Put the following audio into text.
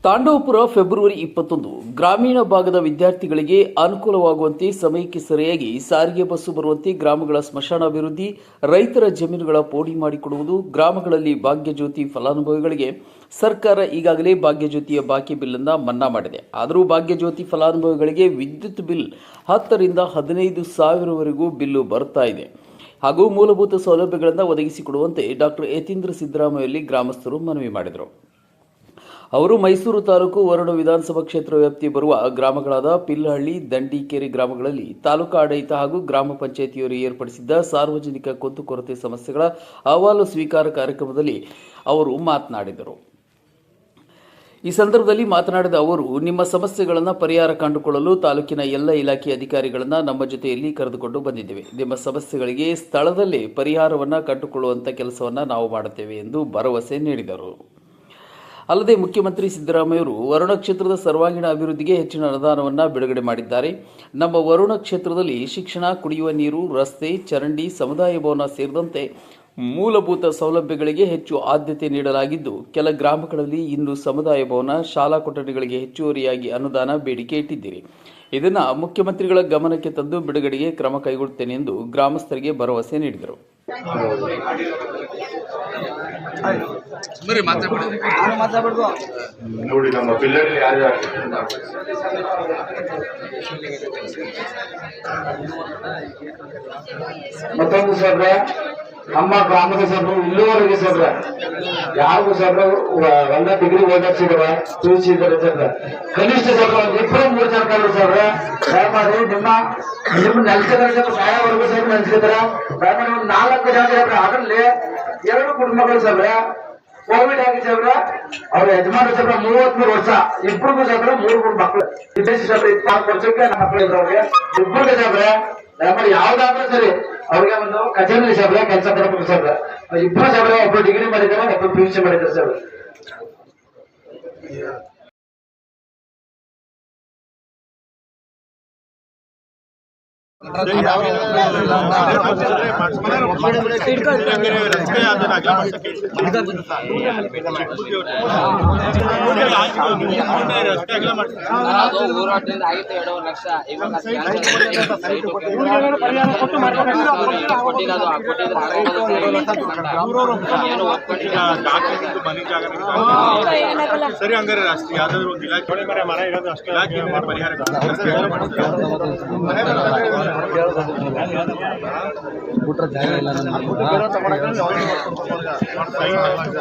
Thandavapura February 21 ಗ್ರಾಮೀಣ ಭಾಗದ ವಿದ್ಯಾರ್ಥಿಗಳಿಗೆ ಅನುಕೂಲವಾಗುವಂತೆ ಸಮಯಕ್ಕೆ ಸರಿಯಾಗಿ ಸಾರಿಗೆ ಬಸ್ಸು ಬರುವಂತೆ ಗ್ರಾಮಗಳ ಸ್ಮಶಾನ ಅಭಿವೃದ್ಧಿ, ರೈತರ ಜಮೀನುಗಳ ಪೋಡಿ ಮಾಡಿಕೊಡುವುದು, ಗ್ರಾಮಗಳಲ್ಲಿ ಭಾಗ್ಯಜ್ಯೋತಿ ಫಲಾನುಭವಿಗಳಿಗೆ ಸರ್ಕಾರ ಈಗಾಗಲೇ ಭಾಗ್ಯಜ್ಯೋತಿಯ ಬಾಕಿ ಬಿಲ್ ಅನ್ನು ಮನ್ನಾ ಮಾಡಿದೆ. ಆದರೂ ಭಾಗ್ಯಜ್ಯೋತಿ ಫಲಾನುಭವಿಗಳಿಗೆ ವಿದ್ಯುತ್ ಬಿಲ್ 10 ರಿಂದ 15 ಸಾವಿರವರೆಗೂ ಬಿಲ್ಲು ಬರ್ತಾ ಇದೆ ಹಾಗೂ ಮೂಲಭೂತ ಸೌಲಭ್ಯಗಳನ್ನು ಒದಗಿಸಿಕೊಡುವಂತೆ ಡಾಕ್ಟರ್ ಯತೀಂದ್ರ ಸಿದ್ದರಾಮಯ್ಯ ಗ್ರಾಮಸ್ಥರು ಮನವಿ ಮಾಡಿದರು. ಅವರು ಮೈಸೂರು ತಾಲೂಕು ವರುಣ ವಿಧಾನಸಭಾ ಕ್ಷೇತ್ರ ವ್ಯಾಪ್ತಿ ಬರುವ ಗ್ರಾಮಗಳಾದ ಪಿಲ್ಲಹಳ್ಳಿ, ದಂಡಿಕೇರಿ ಗ್ರಾಮಗಳಲ್ಲಿ ತಾಲೂಕು ಆಡಳಿತ ಹಾಗೂ ಗ್ರಾಮ ಪಂಚಾಯಿತಿಯವರು ಏರ್ಪಡಿಸಿದ್ದ ಸಾರ್ವಜನಿಕ ಕುಂದುಕೊರತೆ ಸಮಸ್ಯೆಗಳ ಅಹವಾಲು ಸ್ವೀಕಾರ ಕಾರ್ಯಕ್ರಮದಲ್ಲಿ ಅವರು ಮಾತನಾಡಿದರು. ಈ ಸಂದರ್ಭದಲ್ಲಿ ಮಾತನಾಡಿದ ಅವರು, ನಿಮ್ಮ ಸಮಸ್ಯೆಗಳನ್ನು ಪರಿಹಾರ ಕಂಡುಕೊಳ್ಳಲು ತಾಲೂಕಿನ ಎಲ್ಲ ಇಲಾಖೆ ಅಧಿಕಾರಿಗಳನ್ನು ನಮ್ಮ ಜೊತೆಯಲ್ಲಿ ಕರೆದುಕೊಂಡು ಬಂದಿದ್ದೇವೆ. ನಿಮ್ಮ ಸಮಸ್ಯೆಗಳಿಗೆ ಸ್ಥಳದಲ್ಲೇ ಪರಿಹಾರವನ್ನು ಕಂಡುಕೊಳ್ಳುವಂಥ ಕೆಲಸವನ್ನು ನಾವು ಮಾಡುತ್ತೇವೆ ಎಂದು ಭರವಸೆ ನೀಡಿದರು. ಅಲ್ಲದೆ ಮುಖ್ಯಮಂತ್ರಿ ಸಿದ್ದರಾಮಯ್ಯವರು ವರುಣ ಕ್ಷೇತ್ರದ ಸರ್ವಾಂಗೀಣ ಅಭಿವೃದ್ಧಿಗೆ ಹೆಚ್ಚಿನ ಅನುದಾನವನ್ನು ಬಿಡುಗಡೆ ಮಾಡಿದ್ದಾರೆ. ನಮ್ಮ ವರುಣ ಕ್ಷೇತ್ರದಲ್ಲಿ ಶಿಕ್ಷಣ, ಕುಡಿಯುವ ನೀರು, ರಸ್ತೆ, ಚರಂಡಿ, ಸಮುದಾಯ ಭವನ ಸೇರಿದಂತೆ ಮೂಲಭೂತ ಸೌಲಭ್ಯಗಳಿಗೆ ಹೆಚ್ಚು ಆದ್ಯತೆ ನೀಡಲಾಗಿದ್ದು, ಕೆಲ ಗ್ರಾಮಗಳಲ್ಲಿ ಇನ್ನು ಸಮುದಾಯ ಭವನ, ಶಾಲಾ ಕೊಠಡಿಗಳಿಗೆ ಹೆಚ್ಚುವರಿಯಾಗಿ ಅನುದಾನ ಬೇಡಿಕೆ ಇಟ್ಟಿದ್ದೀರಿ. ಇದನ್ನು ಮುಖ್ಯಮಂತ್ರಿಗಳ ಗಮನಕ್ಕೆ ತಂದು ಬಿಡುಗಡೆಗೆ ಕ್ರಮ ಕೈಗೊಳ್ಳುತ್ತೇನೆ ಎಂದು ಗ್ರಾಮಸ್ಥರಿಗೆ ಭರವಸೆ ನೀಡಿದರು. ನೋಡಿ, ನಮ್ಮ ಪಿಲ್ಲರ್ ಯಾರು ಮತ್ತೊಂದು ಸರ್, ನಮ್ಮ ಗ್ರಾಮದ ಸರ್ ಇಲ್ಲಿವರೆಗೆ ಸರ್ ಯಾರಿಗೂ ಸರ್ ಒಂದ ಡಿಗ್ರಿ ಓದಿಸಿದ್ರ ತಿಳಿಸಿದ್ದಾರೆ ಸರ್. ಕನಿಷ್ಠ ಸರ್ ಒಂದು 2-3 ಜನ ಸರ್ ದಯಮಾಡಿ ನಿಮ್ಮ ನೆಲೆಸಿದ್ರೆ ಸಾಯವರೆಗೂ ಸರ್ ನೆಲೆಸಿದ್ರ ದಯಮಾಡಿ ಒಂದು 4 ಜನ ಸರ್. ಅದರಲ್ಲಿ 2 ಕುಟುಂಬಗಳು ಸರ್ ಕೋವಿಡ್ ಆಗಿ ಸರ್ ಅವ್ರ ಯಜಮಾನ ಸರ್ 33 ವರ್ಷ, ಇಬ್ಬರಿಗೂ ಸರ್ 3 ಮಕ್ಕಳು, ವಿದೇಶಿ ಸರ್ 24 ವರ್ಷಕ್ಕೆ ನಮ್ಮ ಮಕ್ಕಳು ಇದ್ರು. ಅವ್ರಿಗೆ ಇಬ್ಬರಿಗೆ ಸರ್ ದಯಮಾಡಿ ಯಾವ್ದಾದ್ರೂ ಸರಿ ಅವ್ರಿಗೆ ಒಂದು ಕಚೇರಿ ಸರ್ ಕೆಲಸ ಕೊಡಬೇಕು ಸರ್. ಇಬ್ಬರು ಸರ್, ಒಬ್ರು ಡಿಗ್ರಿ ಮಾಡಿದ್ದಾರೆ, ಒಬ್ರು PUC ಮಾಡಿದ್ದಾರೆ ಸರ್. ಹೋರಾಟದಿಂದ ಆಗಿತ್ತು 2 ಲಕ್ಷ. ಸರಿ, ಹಂಗಾರೆ ಅಷ್ಟು ಯಾವ್ದಾದ್ರು ಒಂದು ಇಲಾಖೆ ಮರ ಇರೋದು ಅಷ್ಟು ಇಲಾಖೆಯಿಂದ ಪರಿಹಾರ ಜಾಗ ಇಲ್ಲ.